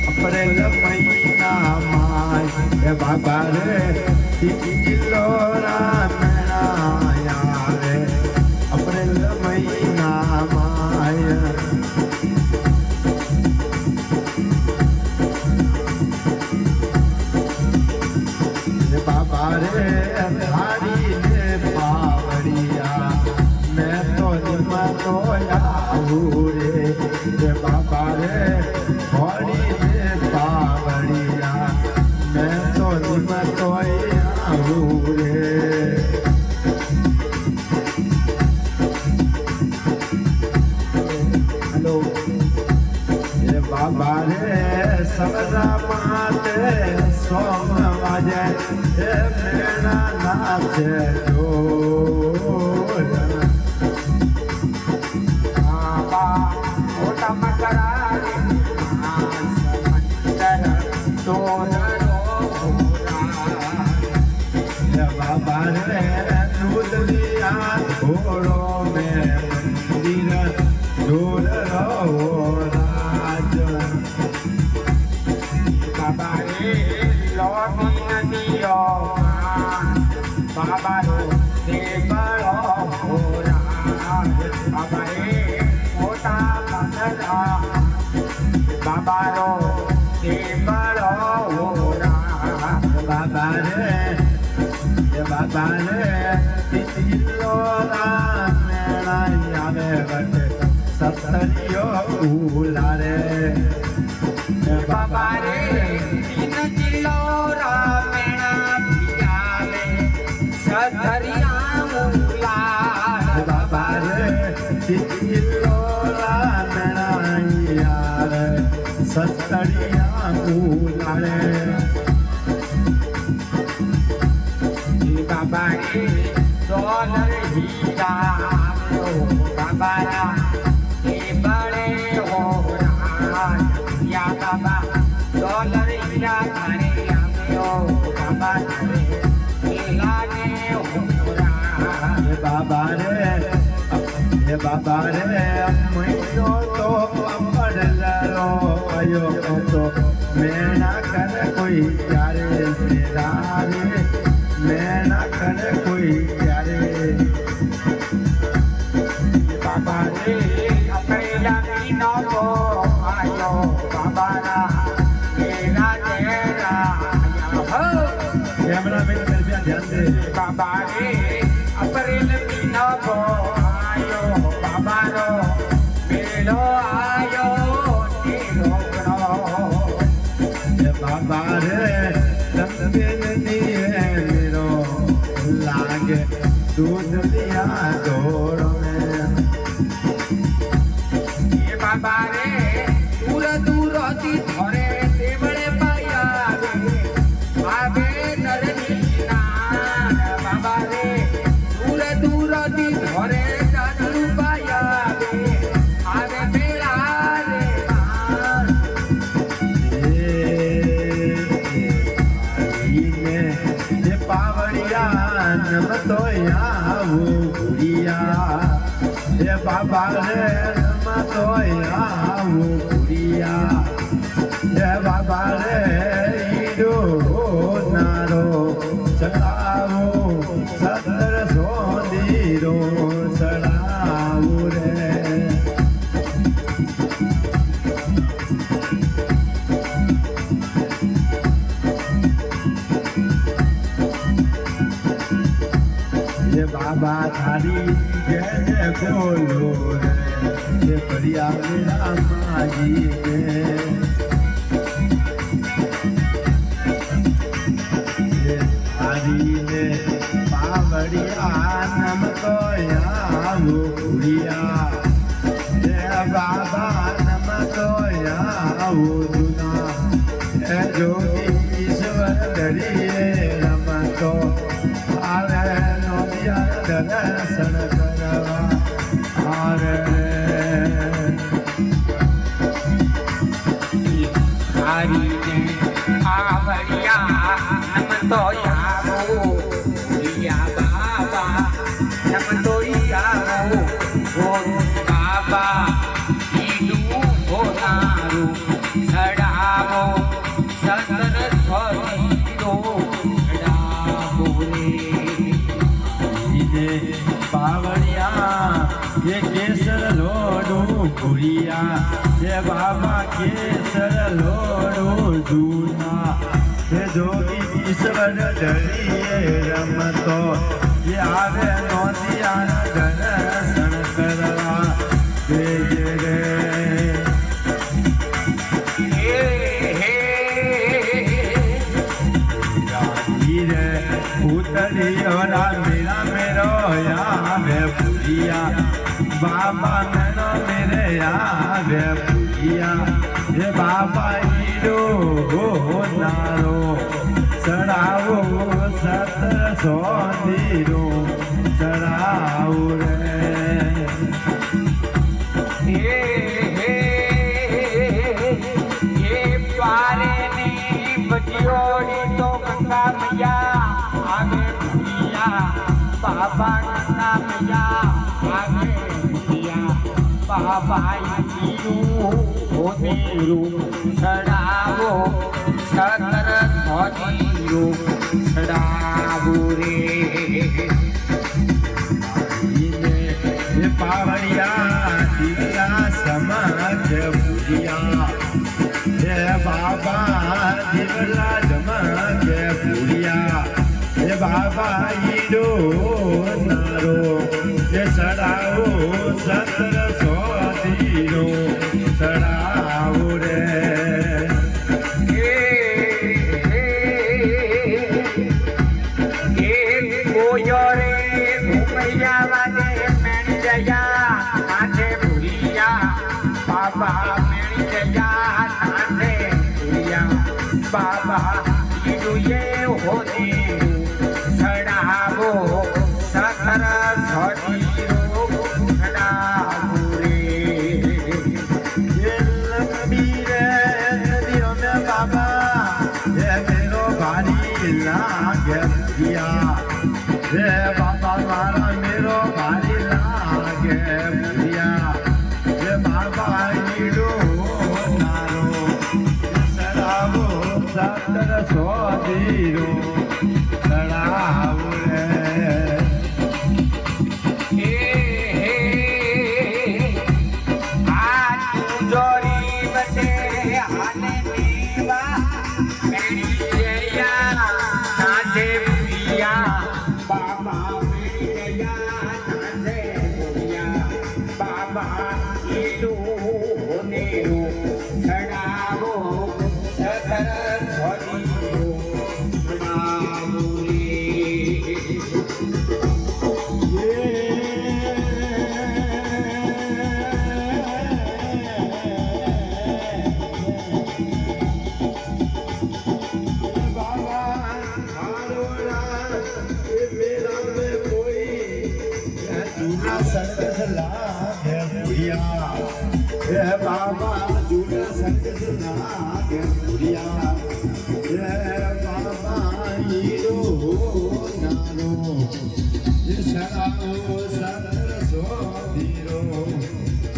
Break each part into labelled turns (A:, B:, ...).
A: અપ્રેલ મહિના માય બાબા રે કિલ્લો રામેણા રે અપ્રેલ મહિના માય બાબા રે હારી ને પાવડિયા મેં તો નિમતો આવું રે બાબા રે હોળી ને પાવડિયા મેં તો નિમતો આવું રે હેલો એ બાબા રે સમરા માતે સોમ વાજે એ મેણા નાચે ઢોલ બાબા મોટા મકરા બાબા રે દૂધ દિયા ઘોડો મેં મંદિર ઢોલ રહો રાજ બાબા રે લોટી નદીઓ બાબા રો દેવળો બાબા રે મોટા મકરા બાબા રો દેવળો બાબા રે તિલો રામેણા આવે વટે સતરિયો ઉલારે બાબા રે તિલો રામેણા આવે સતરિયા ઉલારે બાબા રે તિલો રામેણા આવે સતરિયા ઉલારે બાબા રે ડોલર હીરા બાબા એ બળે હો યા બાબા ડોલર હીરા ઘરે આવ્યો બાબા રે એ લાગે હો બાબા રે મૈનો તો પડલરો આયો તો મેણા કર કોઈ ત્યારે મેરા રે મેણા કરે કોઈ ત્યારે બાબા રે અપરેલા મીનો તો આયો બાબાના મેરા તેરા હો કેમેરામેન દરમિયાન ધ્યાન દે બાબા રે અપરેલ મીનો તો આયો બાબાનો મેળો આયો નીરોગણો બાબા રે લાગે દૂધ દિયા દોડો એ બાબા રે દૂર દૂર થી ધરે દેવળે પાયા આવે નરની નાન બાબા રે દૂર દૂર થી ધરે દાદુ પાયા આવે મેળા રે પાવડિયા નમતો આવું ગુડિયા એ બાબા રે નમતો આવું ગુડિયા એ બાબા રે ઈડો નારો ચડાવો સતર સોદીરો ચડાવો રે બાબા થારી જય બોલો રે ફરિયા મેરા માજી ને થારી ને પાવડિયા નમ તો આવો ગુડિયા જય બાબા નમ તો આવો દુના એ જોગી ઈશ્વર ધરીએ રમતો આવે દર્શન કરવા આરે હારી આવડિયા નમ તો આવો બાબા નમ તો આવો બાબા ઈડું હોનારું ચડાવો સતર સ્વધીરો ચડાવો રે
B: પાવડિયા એ કેસર લોડું ભૂરિયા એ બાબા કેસર લોડું જૂના એ જોગી ઈશ્વર ધરીએ રમતો એ આવે નોંધિયાના દર્શન કરવા દેજે રે રે ઉતરિયોરા મેરા મેરો આવે ભૂરિયા બાબા મેરો મેરે આવે ભૂરિયા હે બાબા ઈડો નારો ચડાવો 1700 દીરો ચડાવો રે
A: પારેની બજિયોડી તો ગંગા મૈયા આવે ભૂરિયા બાબા ગંગા મૈયા આવે ભૂરિયા બાબા ઈડું હોનેરું ચડાવો 1700 દીરો ચડાવો રે
B: પાવડિયા દિવ્યા સમાજ ભૂરિયા હે બાબા દિવલા જમાકે ભૂરિયા હે બાબા ઈડો નારો હે ચડાવો 1700 દીરો ચડાવો રે
A: બાબા મેળી જયા નાથે ભૂરિયા બાબા ઈડુએ હોને ચડાવો 1700 દીરો ચડાવો રે
B: લંબી રે નદીઓ મે બાબા હે મેરો ભારી લાગે ભૂરિયા હે બાબા મારા મેરો ભારી લાગે ભૂરિયા હે બાબા ઈડો નારો ચડાવો 1700 દીરો ચડાવો રે
A: બાબા ઈડું હોનેરું ચડાવો 1700 દીરો ચડાવો
B: सर्कस लागे भूरिया हे बाबा जूना सर्कस लागे भूरिया हे बाबा ईरो नारो ये चढ़ाओ 1700 દીરો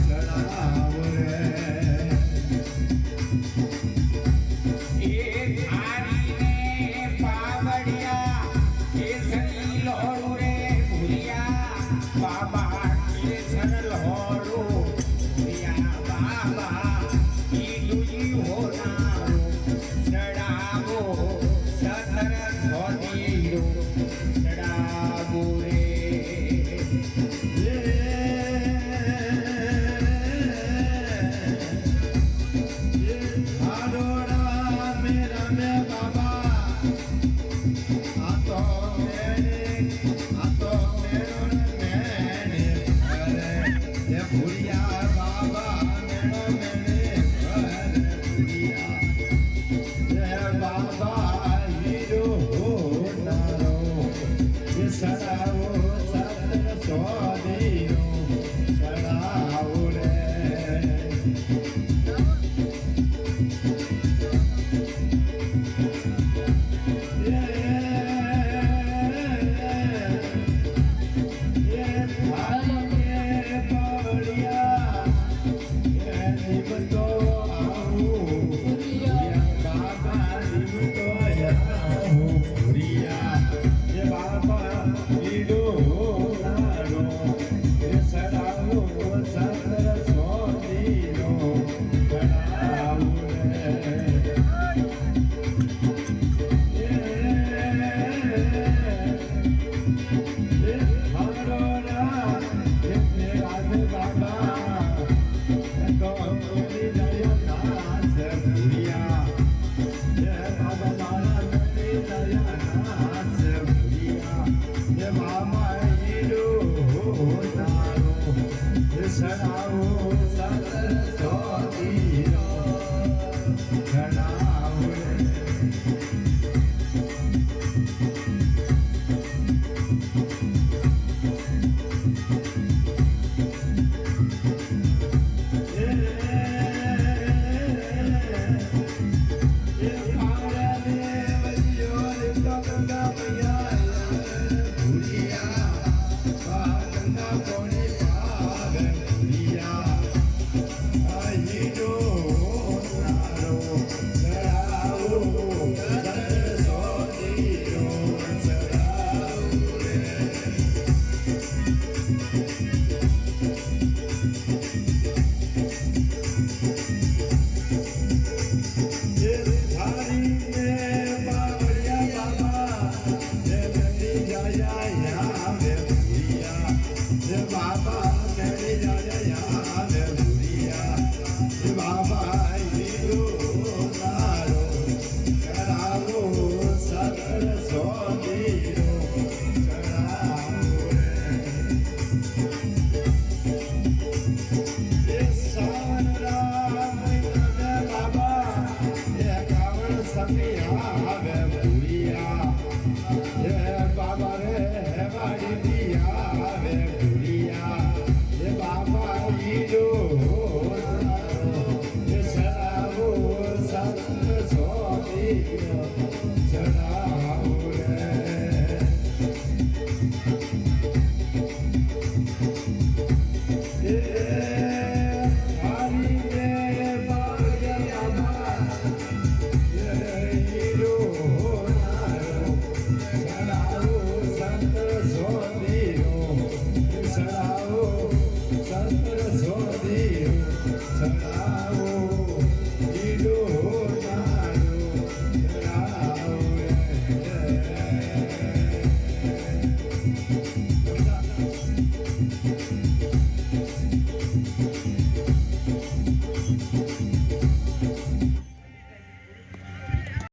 B: ચડાવો રે સાની આવે ભૂરિયા હે બાબા રે હે વાડી દિયા આવે ભૂરિયા હે બાબા ઈડો હે સરાવો સંત સ્વામી ચડાવો રે